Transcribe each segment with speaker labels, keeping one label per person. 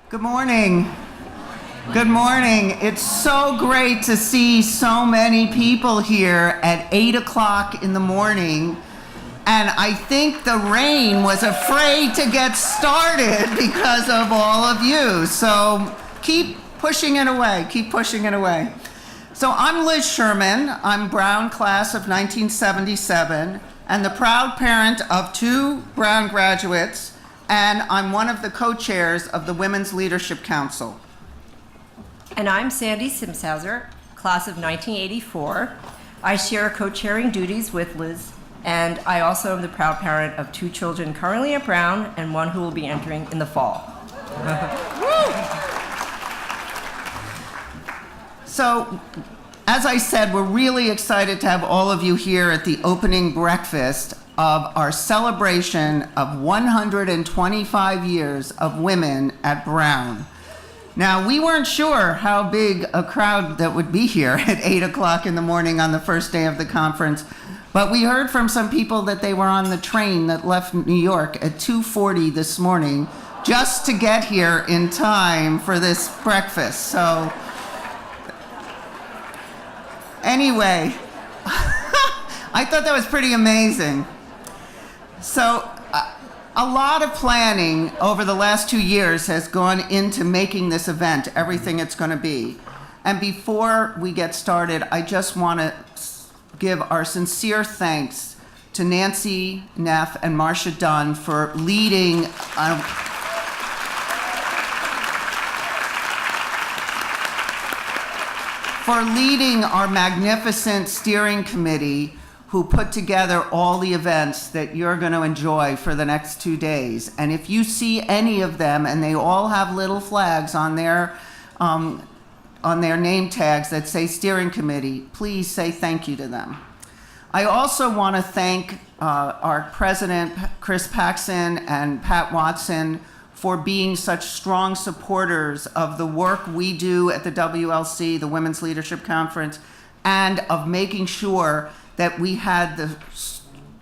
Speaker 1: Good morning. Good morning. It's so great to see so many people here at 8 o'clock in the morning. And I think the rain was afraid to get started because of all of you. So keep pushing it away. Keep pushing it away. So I'm Liz Sherman. I'm Brown class of 1977 and the proud parent of 2 Brown graduates. And I'm one of the co-chairs of the Women's Leadership Council.
Speaker 2: And I'm Sandy Simshauser, class of 1984. I share co-chairing duties with Liz, and I also am the proud parent of 2 children currently at Brown and 1 who will be entering in the fall.
Speaker 1: So, as I said, we're really excited to have all of you here at the opening breakfast of our celebration of 125 years of women at Brown. Now, we weren't sure how big a crowd that would be here at 8 o'clock in the morning on the first day of the conference, but we heard from some people that they were on the train that left New York at 2:40 this morning just to get here in time for this breakfast. So, anyway, I thought that was pretty amazing. So a lot of planning over the last 2 years has gone into making this event everything it's going to be. And before we get started, I just want to give our sincere thanks to Nancy Neff and Marcia Dunn for leading our magnificent steering committee who put together all the events that you're going to enjoy for the next 2 days. And if you see any of them, and they all have little flags on their name tags that say steering committee, please say thank you to them. I also want to thank our president, Chris Paxson, and Pat Watson for being such strong supporters of the work we do at the WLC, the Women's Leadership Conference, and of making sure that we had the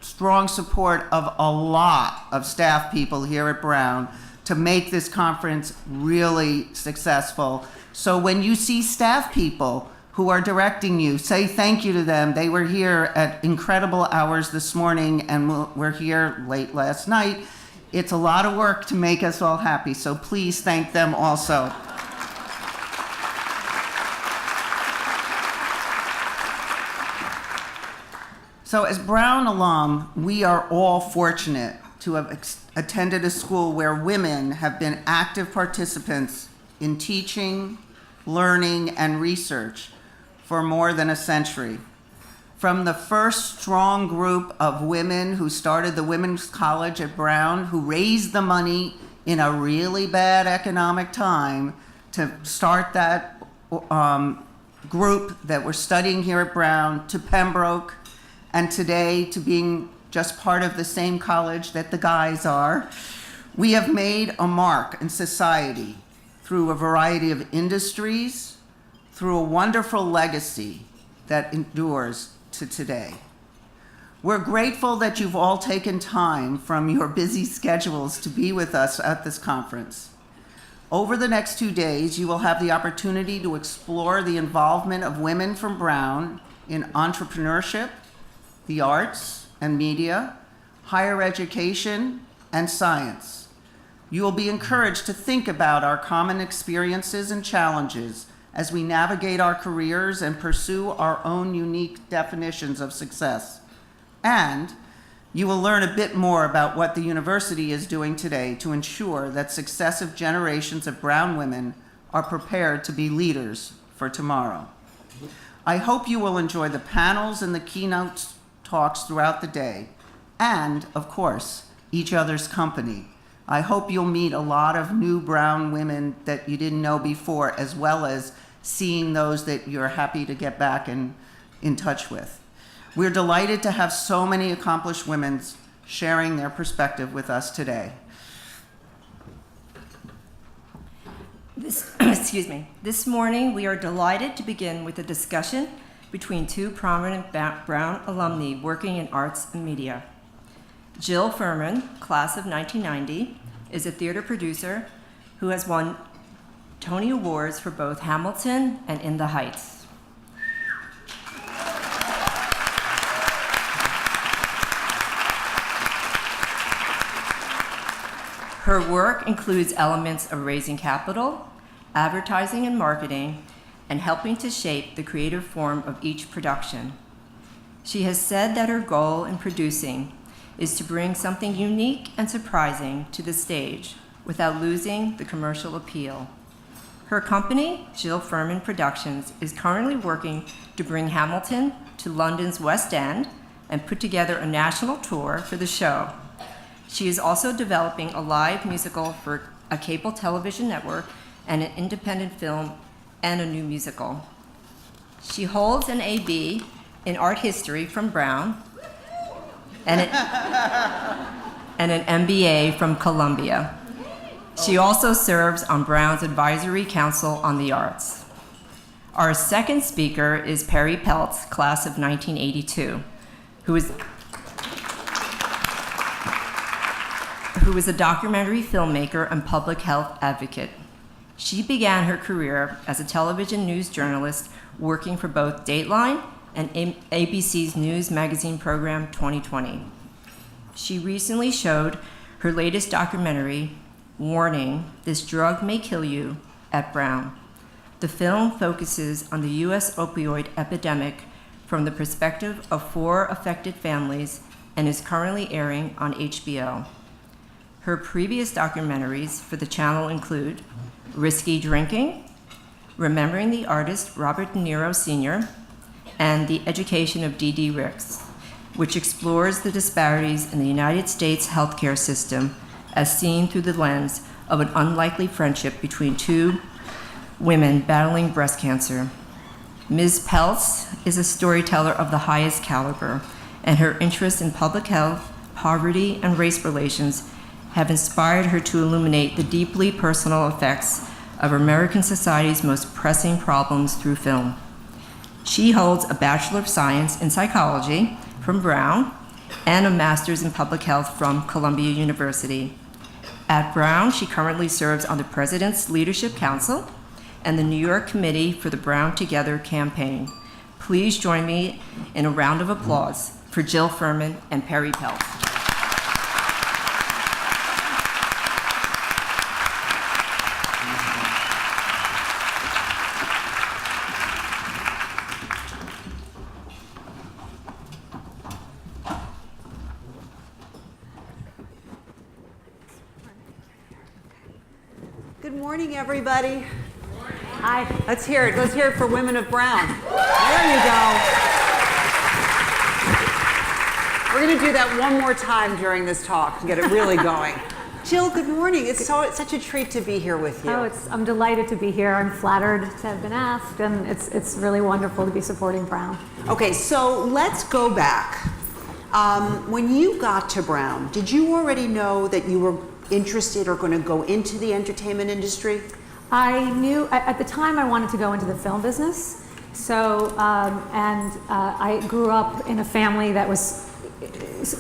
Speaker 1: strong support of a lot of staff people here at Brown to make this conference really successful. So when you see staff people who are directing you, say thank you to them. They were here at incredible hours this morning and were here late last night. It's a lot of work to make us all happy, so please thank them also. So as Brown alum, we are all fortunate to have attended a school where women have been active participants in teaching, learning, and research for more than a century. From the first strong group of women who started the Women's College at Brown, who raised the money in a really bad economic time to start that group that we're studying here at Brown, to Pembroke, and today to being just part of the same college that the guys are, we have made a mark in society through a variety of industries, through a wonderful legacy that endures to today. We're grateful that you've all taken time from your busy schedules to be with us at this conference. Over the next 2 days, you will have the opportunity to explore the involvement of women from Brown in entrepreneurship, the arts and media, higher education, and science. You will be encouraged to think about our common experiences and challenges as we navigate our careers and pursue our own unique definitions of success. And you will learn a bit more about what the university is doing today to ensure that successive generations of Brown women are prepared to be leaders for tomorrow. I hope you will enjoy the panels and the keynote talks throughout the day, and, of course, each other's company. I hope you'll meet a lot of new Brown women that you didn't know before, as well as seeing those that you're happy to get back in touch with. We're delighted to have so many accomplished women sharing their perspective with us today.
Speaker 2: This morning, we are delighted to begin with a discussion between 2 prominent Brown alumni working in arts and media. Jill Furman, class of 1990, is a theater producer who has won Tony Awards for both Hamilton and In the Heights. Her work includes elements of raising capital, advertising and marketing, and helping to shape the creative form of each production. She has said that her goal in producing is to bring something unique and surprising to the stage without losing the commercial appeal. Her company, Jill Furman Productions, is currently working to bring Hamilton to London's West End and put together a national tour for the show. She is also developing a live musical for a cable television network and an independent film and a new musical. She holds an AB in art history from Brown and an MBA from Columbia. She also serves on Brown's Advisory Council on the Arts. Our second speaker is Perry Peltz, class of 1982, who is a documentary filmmaker and public health advocate. She began her career as a television news journalist working for both Dateline and ABC's news magazine program 2020. She recently showed her latest documentary, Warning, This Drug May Kill You, at Brown. The film focuses on the U.S. opioid epidemic from the perspective of 4 affected families and is currently airing on HBO. Her previous documentaries for the channel include Risky Drinking, Remembering the Artist Robert De Niro Sr., and The Education of D.D. Ricks, which explores the disparities in the United States healthcare system as seen through the lens of an unlikely friendship between 2 women battling breast cancer. Ms. Peltz is a storyteller of the highest caliber, and her interest in public health, poverty, and race relations have inspired her to illuminate the deeply personal effects of American society's most pressing problems through film. She holds a Bachelor of Science in Psychology from Brown and a Master's in Public Health from Columbia University. At Brown, she currently serves on the President's Leadership Council and the New York Committee for the Brown Together campaign. Please join me in a round of applause for Jill Furman and Perry Peltz.
Speaker 3: Good morning, everybody. Hi. Let's hear it. Let's hear it for Women of Brown. There you go. We're going to do that one more time during this talk to get it really going. Jill, good morning. It's such a treat to be here with you.
Speaker 4: I'm delighted to be here. I'm flattered to have been asked, and it's really wonderful to be supporting Brown.
Speaker 3: Okay, so let's go back. When you got to Brown, did you already know that you were interested or going to go into the entertainment industry?
Speaker 4: I knew at the time I wanted to go into the film business. So, I grew up in a family that was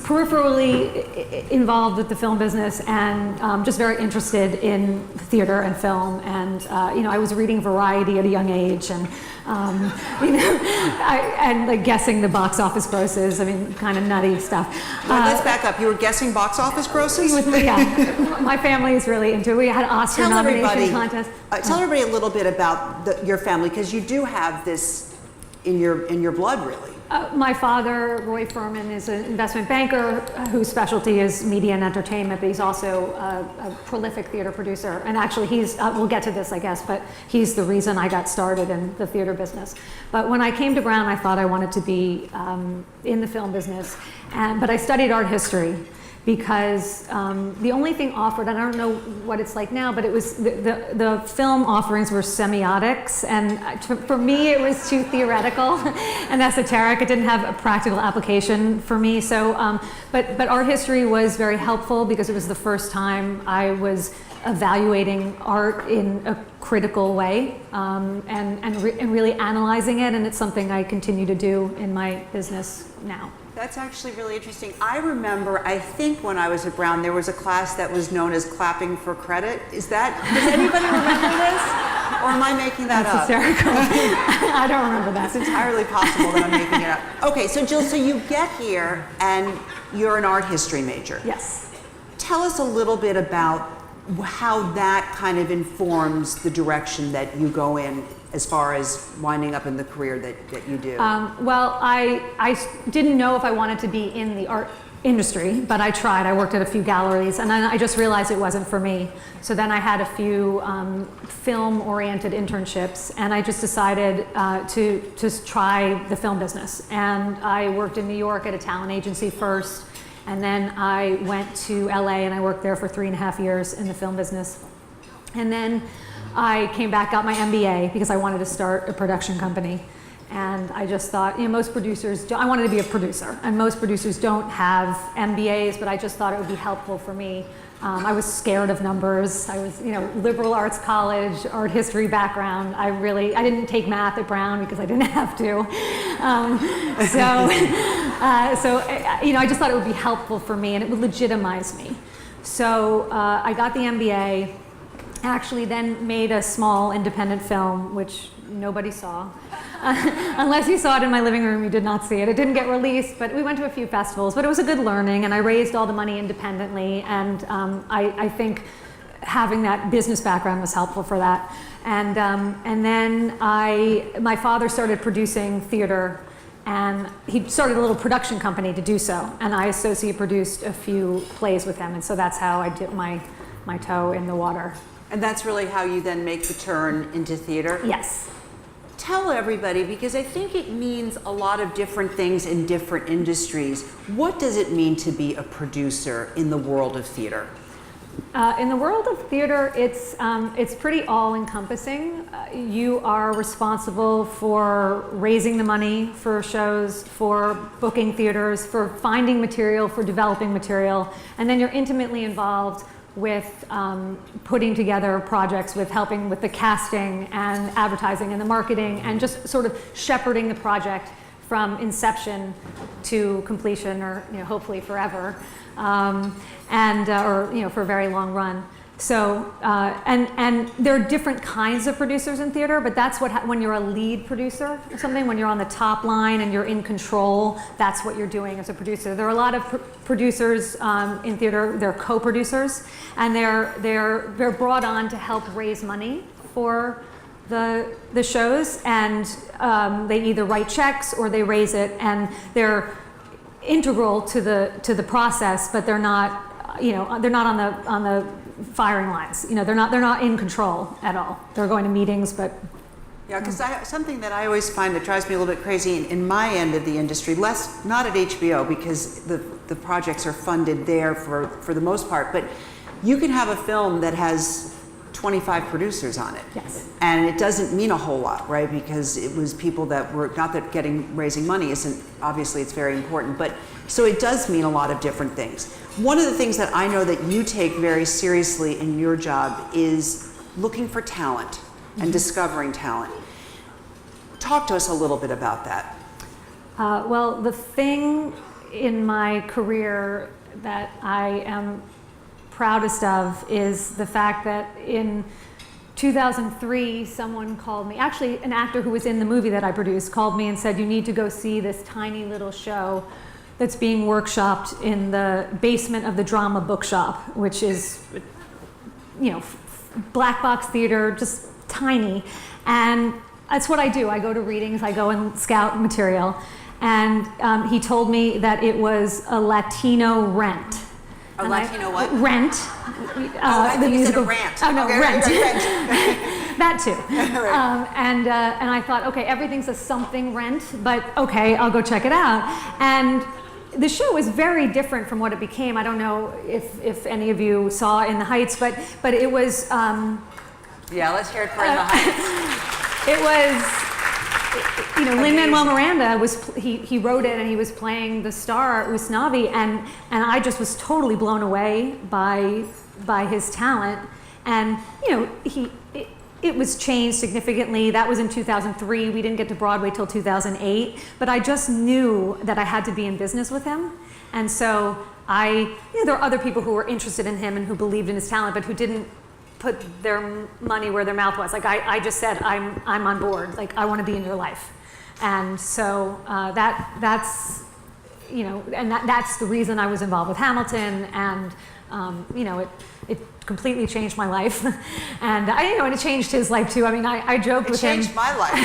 Speaker 4: peripherally involved with the film business and just very interested in theater and film. And I was reading Variety at a young age, and and like guessing the box office grosses. I mean, kind of nutty stuff.
Speaker 3: Well, let's back up. You were guessing box office grosses?
Speaker 4: Yeah, my family is really into it. We had Oscar nomination contest.
Speaker 3: Tell everybody a little bit about your family, because you do have this in your blood, really.
Speaker 4: My father, Roy Furman, is an investment banker whose specialty is media and entertainment, but he's also a prolific theater producer. And actually, we'll get to this, I guess, but he's the reason I got started in the theater business. But when I came to Brown, I thought I wanted to be in the film business, but I studied art history because the only thing offered, and I don't know what it's like now, but it was the film offerings were semiotics, and for me it was too theoretical and esoteric. It didn't have a practical application for me. So, but art history was very helpful because it was the first time I was evaluating art in a critical way and really analyzing it, and it's something I continue to do in my business now.
Speaker 3: That's actually really interesting. I remember, I think when I was at Brown, there was a class that was known as clapping for credit. Does anybody remember this? Or am I making that
Speaker 4: That's
Speaker 3: up?
Speaker 4: hysterical. I don't remember that.
Speaker 3: It's entirely possible that I'm making it up. Okay, so Jill, so you get here and you're an art history major.
Speaker 4: Yes.
Speaker 3: Tell us a little bit about how that kind of informs the direction that you go in as far as winding up in the career that you do.
Speaker 4: Well, I didn't know if I wanted to be in the art industry, but I tried. I worked at a few galleries, and then I just realized it wasn't for me. So then I had a few film-oriented internships, and I just decided to try the film business. And I worked in New York at a talent agency first, and then I went to LA, and I worked there for 3.5 years in the film business. And then I came back, got my MBA, because I wanted to start a production company. And I just thought, most producers, I wanted to be a producer, and most producers don't have MBAs, but I just thought it would be helpful for me. I was scared of numbers. I was, liberal arts college, art history background. I didn't take math at Brown because I didn't have to. I just thought it would be helpful for me, and it would legitimize me. So I got the MBA, actually then made a small independent film, which nobody saw. Unless you saw it in my living room, you did not see it. It didn't get released, but we went to a few festivals. But it was a good learning, and I raised all the money independently. And I think having that business background was helpful for that. And then my father started producing theater, and he started a little production company to do so. And I associate produced a few plays with him, and so that's how I dipped my toe in the water.
Speaker 3: And that's really how you then make the turn into theater?
Speaker 4: Yes.
Speaker 3: Tell everybody, because I think it means a lot of different things in different industries. What does it mean to be a producer in the world of theater?
Speaker 4: In the world of theater, it's pretty all-encompassing. You are responsible for raising the money for shows, for booking theaters, for finding material, for developing material, and then you're intimately involved with putting together projects, with helping with the casting and advertising and the marketing, and just sort of shepherding the project from inception to completion, or hopefully forever, or for a very long run. So and there are different kinds of producers in theater, but that's when you're a lead producer or something, when you're on the top line and you're in control, that's what you're doing as a producer. There are a lot of producers in theater. They're co-producers, and they're brought on to help raise money for the shows, and they either write checks or they raise it, and they're integral to the process, but they're not on the firing lines. They're not in control at all. They're going to meetings, but
Speaker 3: yeah, because something that I always find that drives me a little bit crazy in my end of the industry, not at HBO because the projects are funded there for the most part, but you can have a film that has 25 producers on it.
Speaker 4: Yes.
Speaker 3: And it doesn't mean a whole lot, right? Because it was people that were, not that raising money isn't, obviously it's very important, but so it does mean a lot of different things. One of the things that I know that you take very seriously in your job is looking for talent and discovering talent. Talk to us a little bit about that.
Speaker 4: Well, the thing in my career that I am proudest of is the fact that in 2003, someone called me, actually an actor who was in the movie that I produced, called me and said, you need to go see this tiny little show that's being workshopped in the basement of the Drama Bookshop, which is, black box theater, just tiny. And that's what I do. I go to readings, I go and scout material. And he told me that it was a Latino Rent.
Speaker 3: A Latino what?
Speaker 4: Rent.
Speaker 3: I think you said a rant.
Speaker 4: Oh, no,
Speaker 3: okay,
Speaker 4: Rent.
Speaker 3: Rent.
Speaker 4: That too. And I thought, okay, everything's a something Rent, but okay, I'll go check it out. And the show was very different from what it became. I don't know if any of you saw In the Heights, but it was.
Speaker 3: Yeah, let's hear it for In the Heights.
Speaker 4: It was, Lin-Manuel Miranda he wrote it, and he was playing the star Usnavi, and I just was totally blown away by his talent, and it was changed significantly. That was in 2003. We didn't get to Broadway till 2008, but I just knew that I had to be in business with him, and so there are other people who were interested in him and who believed in his talent, but who didn't put their money where their mouth was. Like I just said, I'm on board. Like I want to be in your life, and so that's and that's the reason I was involved with Hamilton, and it completely changed my life, and and it changed his life too. I mean, I joked with him.
Speaker 3: It changed my life.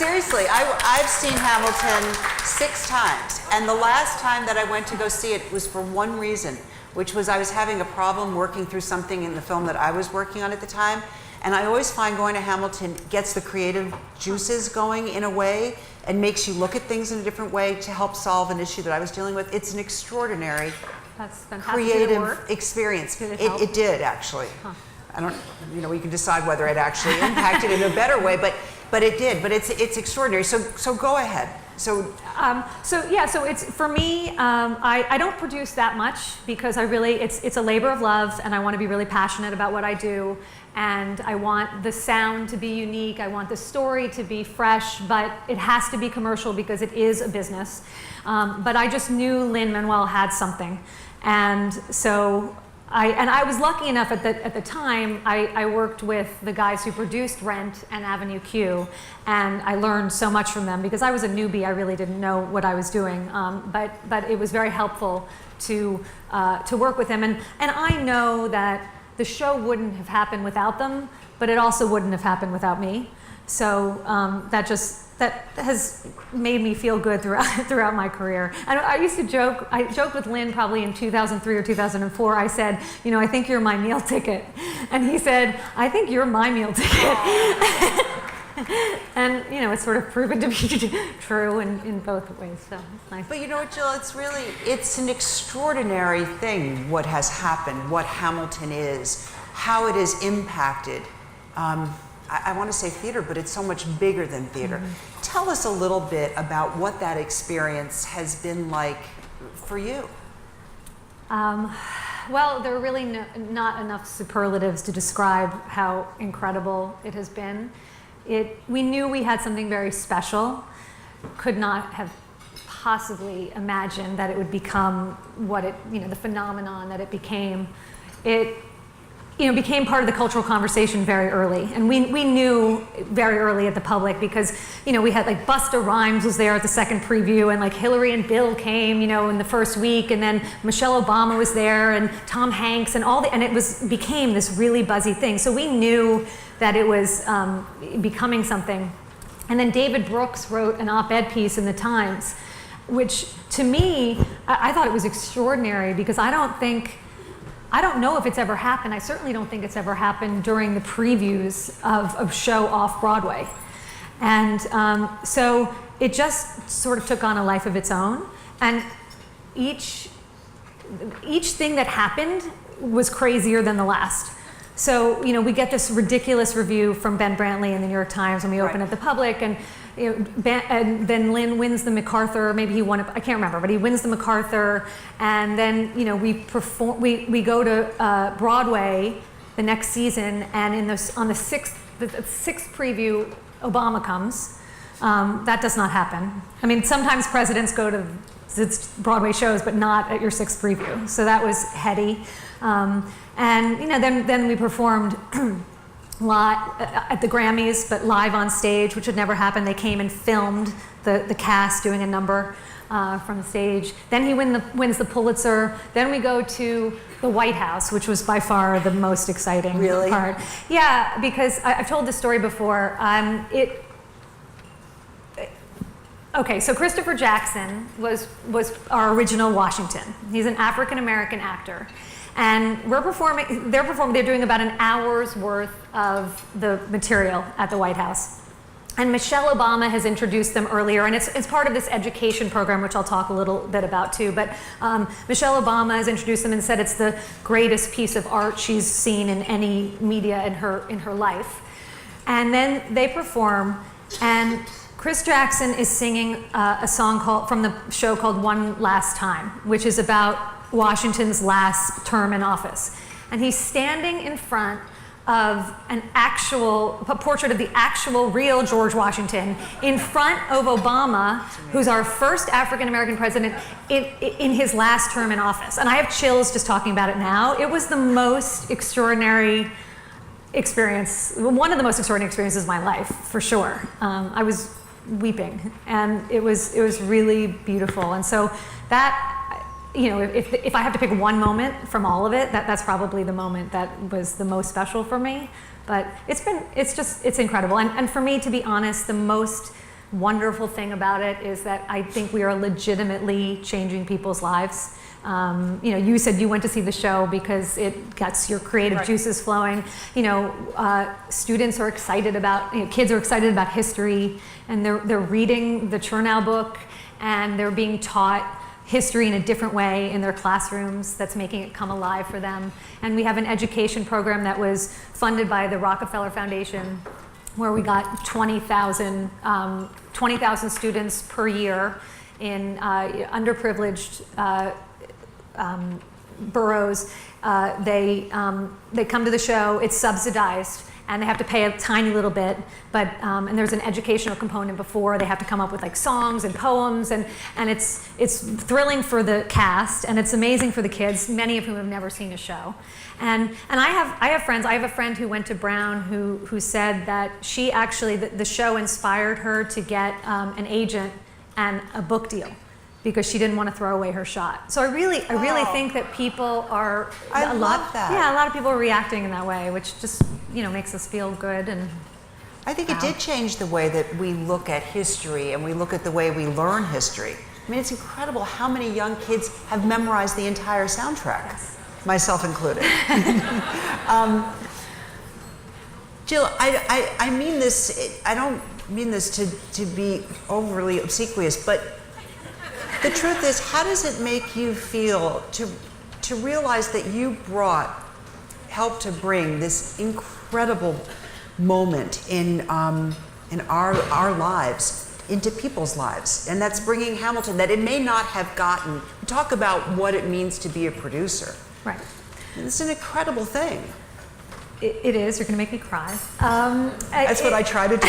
Speaker 3: Seriously, I've seen Hamilton 6 times, and the last time that I went to go see it was for one reason, which was I was having a problem working through something in the film that I was working on at the time, and I always find going to Hamilton gets the creative juices going in a way and makes you look at things in a different way to help solve an issue that I was dealing with. It's an extraordinary
Speaker 4: That's fantastic.
Speaker 3: creative experience.
Speaker 4: Did it help?
Speaker 3: It did, actually. I don't, we can decide whether it actually impacted in a better way, but it did. But it's extraordinary. So go ahead. So
Speaker 4: it's for me. I don't produce that much because it's a labor of love, and I want to be really passionate about what I do, and I want the sound to be unique. I want the story to be fresh, but it has to be commercial because it is a business. But I just knew Lin-Manuel had something, and so I was lucky enough at the time. I worked with the guys who produced Rent and Avenue Q, and I learned so much from them because I was a newbie. I really didn't know what I was doing, but it was very helpful to work with them. And I know that the show wouldn't have happened without them, but it also wouldn't have happened without me. So that has made me feel good throughout my career. And I used to joke. I joked with Lynn probably in 2003 or 2004. I said, I think you're my meal ticket, and he said, I think you're my meal ticket. And it's sort of proven to be true in both ways. So it's nice.
Speaker 3: But you know what, Jill? It's an extraordinary thing what has happened, what Hamilton is, how it has impacted. I want to say theater, but it's so much bigger than theater. Mm-hmm. Tell us a little bit about what that experience has been like for you.
Speaker 4: Well, there are really not enough superlatives to describe how incredible it has been. We knew we had something very special. Could not have possibly imagined that it would become what the phenomenon that it became. It became part of the cultural conversation very early. And we knew very early at the public because, we had like Busta Rhymes was there at the second preview, and like Hillary and Bill came, in the first week, and then Michelle Obama was there, and Tom Hanks, and and it became this really buzzy thing. So we knew that it was becoming something. And then David Brooks wrote an op-ed piece in the Times, which to me, I thought it was extraordinary because I don't know if it's ever happened. I certainly don't think it's ever happened during the previews of a show off Broadway. And so it just sort of took on a life of its own. And each thing that happened was crazier than the last. So, we get this ridiculous review from Ben Brantley in the New York Times when we open at the public, and and then Lynn wins the MacArthur. Maybe he won it, I can't remember, but he wins the MacArthur, and then we go to Broadway the next season, and on the sixth preview, Obama comes. That does not happen. I mean, sometimes presidents go to Broadway shows, but not at your 6th preview. So that was heady. And then we performed live at the Grammys, but live on stage, which had never happened. They came and filmed the cast doing a number from the stage. Then he wins the Pulitzer. Then we go to the White House, which was by far the most exciting part. Yeah, because I've told this story before. Okay, so Christopher Jackson was our original Washington. He's an African-American actor. And they're doing about an hour's worth of the material at the White House. And Michelle Obama has introduced them earlier, and it's part of this education program, which I'll talk a little bit about too. But Michelle Obama has introduced them and said it's the greatest piece of art she's seen in any media in her life. And then they perform, and Chris Jackson is singing a song from the show called One Last Time, which is about Washington's last term in office. And he's standing in front of a portrait of the actual real George Washington in front of Obama, who's our first African American president in his last term in office. And I have chills just talking about it now. It was the most extraordinary experience, one of the most extraordinary experiences of my life, for sure. I was weeping, and it was really beautiful. And so that, you know, if I have to pick one moment from all of it, that's probably the moment that was the most special for me. But it's incredible. And for me, to be honest, the most wonderful thing about it is that I think we are legitimately changing people's lives. You know, you said you went to see the show because it gets your creative juices flowing. You know, students are excited about, kids are excited about history, and they're reading the Chernow book, and they're being taught history in a different way in their classrooms that's making it come alive for them. And we have an education program that was funded by the Rockefeller Foundation, where we got 20,000 students per year in underprivileged boroughs. They come to the show, it's subsidized, and they have to pay a tiny little bit, but and there's an educational component before. They have to come up with like songs and poems, and it's thrilling for the cast, and it's amazing for the kids, many of whom have never seen a show. And I have friends. I have a friend who went to Brown who said that she actually, the show inspired her to get an agent and a book deal, because she didn't want to throw away her shot. So I really think that people are
Speaker 3: I love that.
Speaker 4: Yeah, a lot of people are reacting in that way, which just makes us feel good. And
Speaker 3: I think it did change the way that we look at history, and we look at the way we learn history. I mean, it's incredible how many young kids have memorized the entire soundtrack, myself included. Jill, I mean this. I don't mean this to be overly obsequious, but the truth is, how does it make you feel to realize that you helped to bring this incredible moment in our lives into people's lives, and that's bringing Hamilton that it may not have gotten. Talk about what it means to be a producer.
Speaker 4: right,
Speaker 3: It's an incredible thing.
Speaker 4: it is. You're going to make me cry.
Speaker 3: That's what I try to do.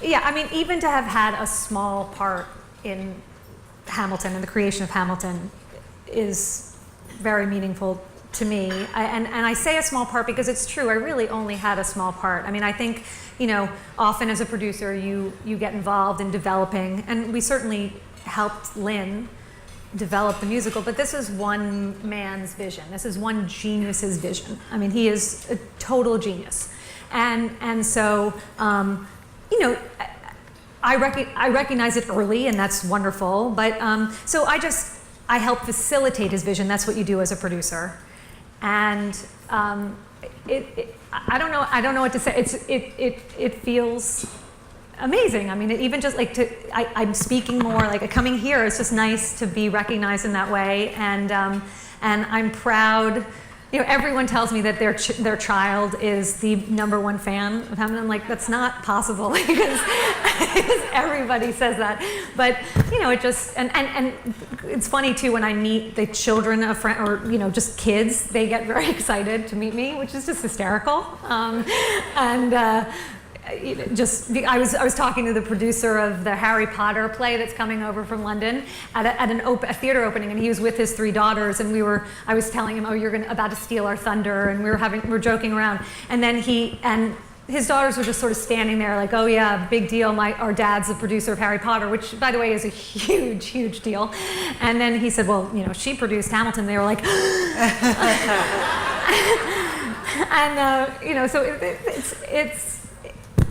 Speaker 4: Yeah, I mean, even to have had a small part in Hamilton and the creation of Hamilton is very meaningful to me. And I say a small part because it's true. I really only had a small part. I mean, I think, often as a producer, you get involved in developing, and we certainly helped Lin develop the musical, but this is one man's vision. This is one genius's vision. I mean, he is a total genius. And so, I recognize it early, and that's wonderful. But so I help facilitate his vision. That's what you do as a producer. And I don't know what to say. It feels amazing. I mean, even just like I'm speaking more, like coming here. It's just nice to be recognized in that way. And I'm proud. Everyone tells me that their child is the #1 fan of Hamilton. I'm like, that's not possible because everybody says that. But it just and it's funny too when I meet the children of friends or just kids, they get very excited to meet me, which is just hysterical. I was talking to the producer of the Harry Potter play that's coming over from London at a theater opening, and he was with his 3 daughters, and I was telling him, oh, you're about to steal our thunder, and we're joking around, and then his daughters were just sort of standing there like, oh yeah, big deal, our dad's the producer of Harry Potter, which by the way is a huge, huge deal. And then he said, well, she produced Hamilton. They were like, and so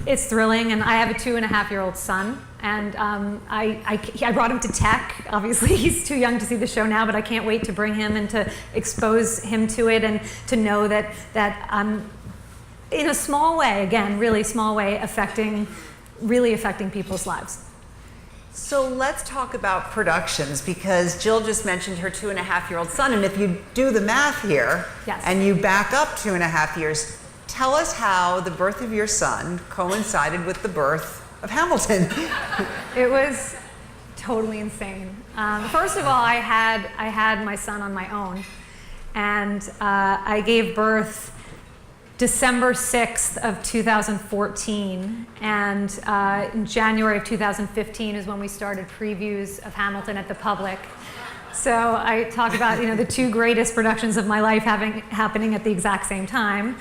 Speaker 4: it's thrilling, and I have a 2.5-year-old son, and I brought him to tech. Obviously, he's too young to see the show now, but I can't wait to bring him and to expose him to it, and to know that I'm, in a small way, again, really small way, really affecting people's lives.
Speaker 3: So let's talk about productions, because Jill just mentioned her 2.5-year-old son, and if you do the math here,
Speaker 4: Yes.
Speaker 3: and you back up 2.5 years, tell us how the birth of your son coincided with the birth of Hamilton.
Speaker 4: It was totally insane. First of all, I had my son on my own, and I gave birth December 6th of 2014, and in January of 2015 is when we started previews of Hamilton at the Public. So I talk about, the two greatest productions of my life happening at the exact same time.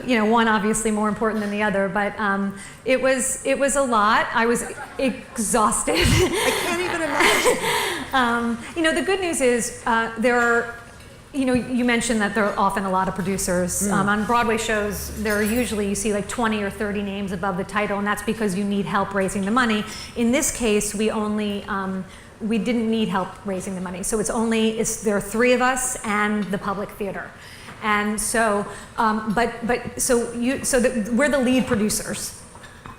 Speaker 4: One obviously more important than the other, but it was a lot. I was exhausted.
Speaker 3: I can't even imagine.
Speaker 4: The good news is there are, you mentioned that there are often a lot of producers. On Broadway shows, there are usually, you see like 20 or 30 names above the title, and that's because you need help raising the money. In this case, we didn't need help raising the money. So there are three of us and the Public Theater. And so, we're the lead producers,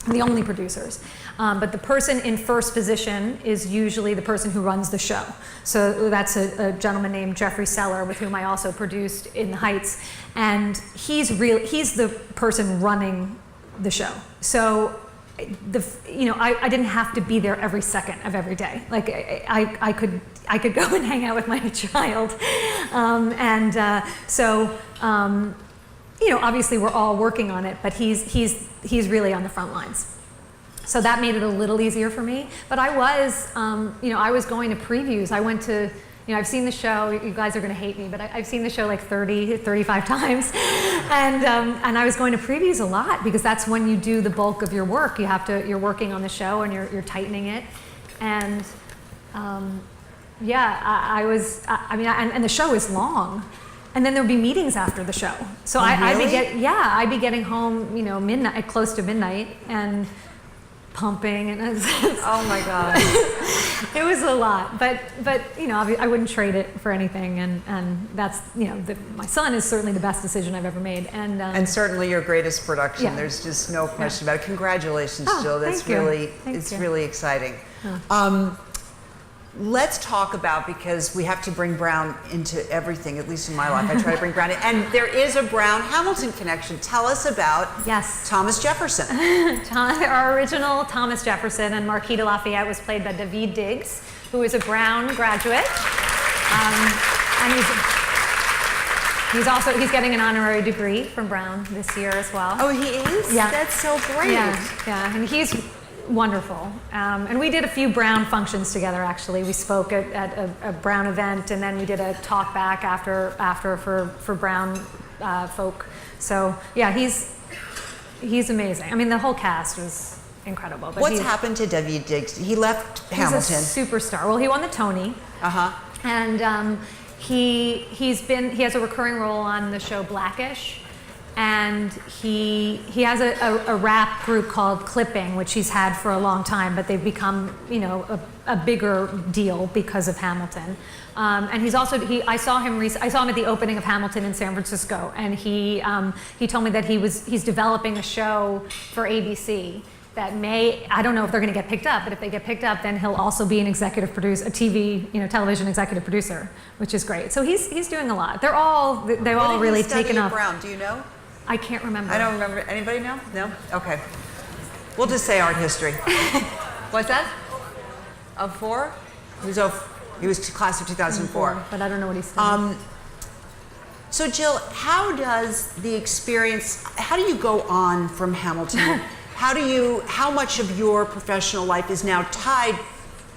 Speaker 4: the only producers. But the person in first position is usually the person who runs the show. So that's a gentleman named Jeffrey Seller, with whom I also produced In the Heights, and he's the person running the show. So I didn't have to be there every second of every day. Like I could go and hang out with my child, obviously we're all working on it, but he's really on the front lines. So that made it a little easier for me. But I was going to previews. I went to. I've seen the show, you guys are gonna hate me, but I've seen the show like 30, 35 times. And I was going to previews a lot because that's when you do the bulk of your work. You're working on the show and you're tightening it. And and the show is long. And then there'll be meetings after the show. So I'd be getting home, midnight, close to midnight, and pumping, and
Speaker 3: oh my God.
Speaker 4: It was a lot, but I wouldn't trade it for anything, and that's my son is certainly the best decision I've ever made, and
Speaker 3: certainly your greatest production.
Speaker 4: Yeah.
Speaker 3: There's just no question about it. Congratulations, Jill. That's
Speaker 4: Thank you.
Speaker 3: really exciting. Let's talk about, because we have to bring Brown into everything, at least in my life. I try to bring Brown in. And there is a Brown-Hamilton connection. Tell us about Thomas Jefferson.
Speaker 4: Our original Thomas Jefferson and Marquis de Lafayette was played by Daveed Diggs, who is a Brown graduate. And he's getting an honorary degree from Brown this year as well.
Speaker 3: Oh, he is?
Speaker 4: Yeah.
Speaker 3: That's so great.
Speaker 4: Yeah, and he's wonderful. And we did a few Brown functions together, actually. We spoke at a Brown event, and then we did a talk back after for Brown folk. So yeah, he's amazing. I mean, the whole cast was incredible. But
Speaker 3: what's happened to Daveed Diggs? He left Hamilton.
Speaker 4: He's a superstar. Well, he won the Tony. And he has a recurring role on the show Blackish. And he has a rap group called Clipping, which he's had for a long time, but they've become, a bigger deal because of Hamilton. And he's also, I saw him at the opening of Hamilton in San Francisco, and he told me that he's developing a show for ABC that I don't know if they're going to get picked up, but if they get picked up, then he'll also be an executive producer, a TV, television executive producer, which is great. So he's doing a lot. They've all really taken off.
Speaker 3: Brown, do you know?
Speaker 4: I can't remember.
Speaker 3: I don't remember. Anybody know? No? Okay. We'll just say art history. What's that? 04? He was class of 2004.
Speaker 4: But I don't know what he's studying.
Speaker 3: So Jill, how do you go on from Hamilton? How much of your professional life is now tied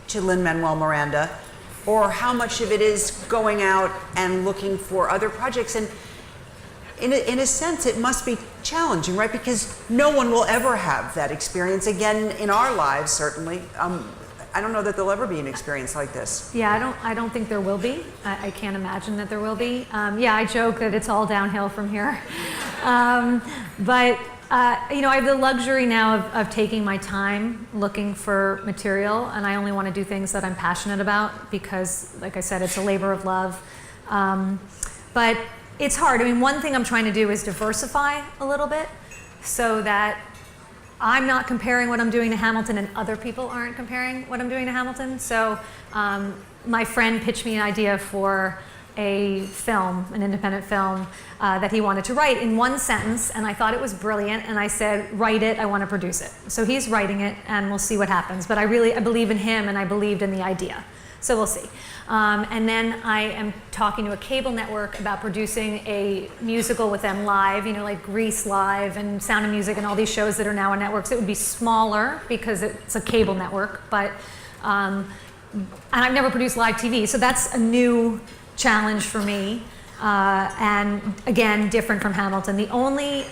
Speaker 3: to Lin-Manuel Miranda, or how much of it is going out and looking for other projects? And in a sense, it must be challenging, right? Because no one will ever have that experience again in our lives, certainly. I don't know that there'll ever be an experience like this.
Speaker 4: Yeah, I don't think there will be. I can't imagine that there will be. I joke that it's all downhill from here. But I have the luxury now of taking my time looking for material, and I only want to do things that I'm passionate about because, like I said, it's a labor of love. But it's hard. I mean, one thing I'm trying to do is diversify a little bit so that I'm not comparing what I'm doing to Hamilton and other people aren't comparing what I'm doing to Hamilton. So my friend pitched me an idea for a film, an independent film that he wanted to write in one sentence, and I thought it was brilliant, and I said, write it, I want to produce it. So he's writing it, and we'll see what happens. But I believe in him, and I believed in the idea. So we'll see. And then I am talking to a cable network about producing a musical with them live, like Grease Live and Sound of Music and all these shows that are now on networks. It would be smaller because it's a cable network, but, and I've never produced live TV, so that's a new challenge for me. And again, different from Hamilton. The only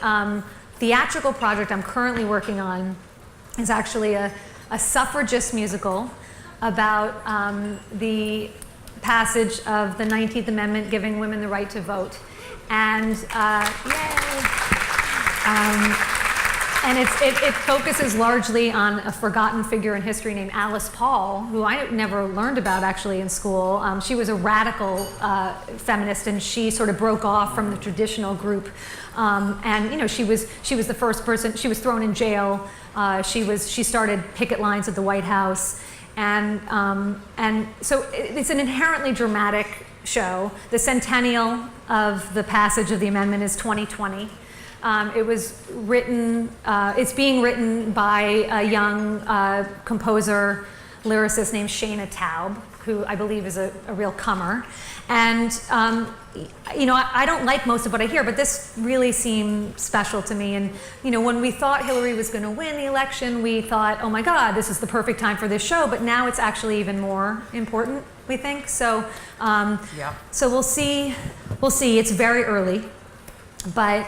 Speaker 4: theatrical project I'm currently working on is actually a suffragist musical about the passage of the 19th Amendment giving women the right to vote. And and it focuses largely on a forgotten figure in history named Alice Paul, who I never learned about actually in school. She was a radical feminist, and she sort of broke off from the traditional group. And she was the first person. She was thrown in jail. She started picket lines at the White House, and so it's an inherently dramatic show. The centennial of the passage of the amendment is 2020. It was written, it's being written by a young composer, lyricist named Shana Taub, who I believe is a real comer. And, I don't like most of what I hear, but this really seemed special to me. And, when we thought Hillary was going to win the election, we thought, oh my God, this is the perfect time for this show. But now it's actually even more important, we think. So, so we'll see. It's very early. But,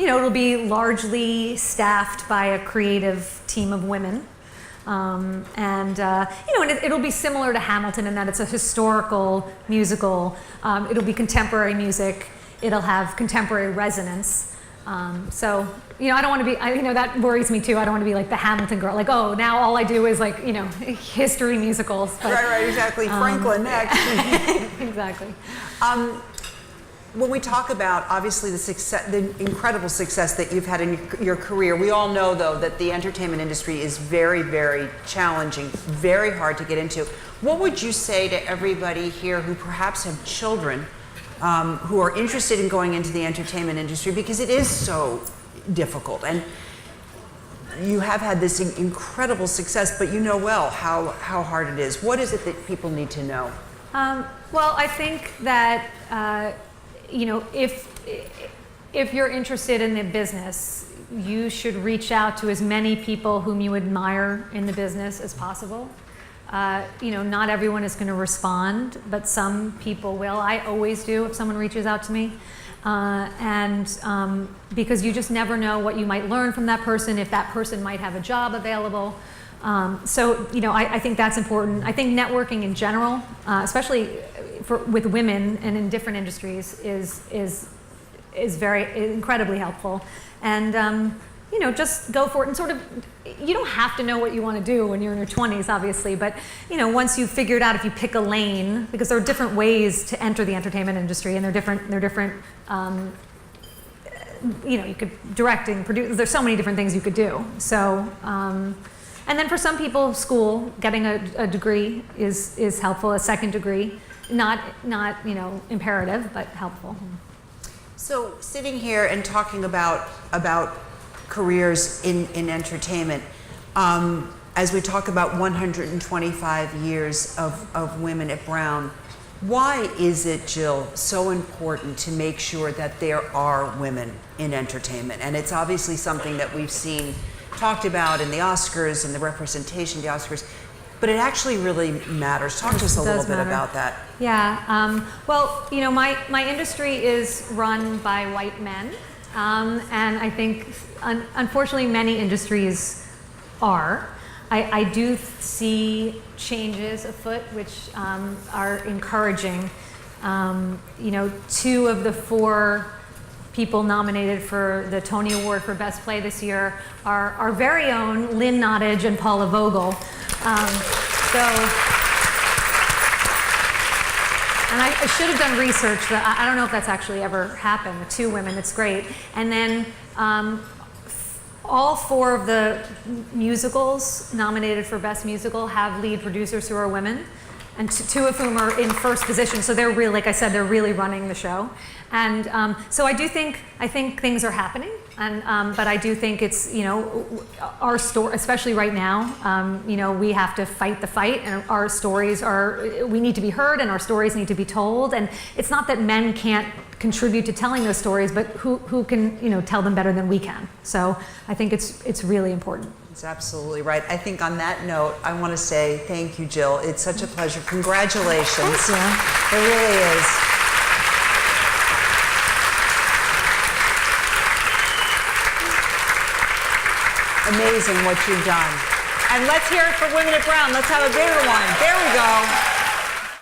Speaker 4: it'll be largely staffed by a creative team of women. And it'll be similar to Hamilton in that it's a historical musical. It'll be contemporary music. It'll have contemporary resonance. So, I don't want to be, that worries me too. I don't want to be like the Hamilton girl, like, oh, now all I do is like, history musicals. But,
Speaker 3: right, exactly. Franklin next.
Speaker 4: Exactly.
Speaker 3: When we talk about, obviously, the incredible success that you've had in your career, we all know, though, that the entertainment industry is very, very challenging, very hard to get into. What would you say to everybody here who perhaps have children who are interested in going into the entertainment industry, because it is so difficult? And you have had this incredible success, but you know well how hard it is. What is it that people need to know?
Speaker 4: Well, I think that if you're interested in the business, you should reach out to as many people whom you admire in the business as possible. Not everyone is going to respond, but some people will. I always do if someone reaches out to me. Because you just never know what you might learn from that person, if that person might have a job available. I think that's important. I think networking in general, especially with women and in different industries, is very incredibly helpful. And just go for it. And sort of, you don't have to know what you want to do when you're in your 20s, obviously. But once you've figured out, if you pick a lane, because there are different ways to enter the entertainment industry, and they're different. You could directing, produce. There's so many different things you could do. So. And then for some people, school, getting a degree is helpful, a second degree. Not imperative, but helpful.
Speaker 3: So sitting here and talking about careers in entertainment, as we talk about 125 years of women at Brown, why is it, Jill, so important to make sure that there are women in entertainment? And it's obviously something that we've seen talked about in the Oscars and the representation of the Oscars, but it actually really matters. Talk to us a little bit about that.
Speaker 4: Yeah, well, my industry is run by white men, and I think, unfortunately, many industries are. I do see changes afoot, which are encouraging. 2 of the 4 people nominated for the Tony Award for Best Play this year are our very own Lynn Nottage and Paula Vogel. And I should have done research, but I don't know if that's actually ever happened. The 2 women, it's great. And then all 4 of the musicals nominated for Best Musical have lead producers who are women, and 2 of whom are in first position. So they're really, like I said, they're really running the show. And so I think things are happening. But I do think it's, our story, especially right now, we have to fight the fight, and our stories we need to be heard, and our stories need to be told. And it's not that men can't contribute to telling those stories, but who can, tell them better than we can. So I think it's really important.
Speaker 3: That's absolutely right. I think on that note, I want to say thank you, Jill. It's such a pleasure. Congratulations.
Speaker 4: Thank you.
Speaker 3: It really is. Amazing what you've done. And let's hear it for Women at Brown. Let's have a bigger one. There we go.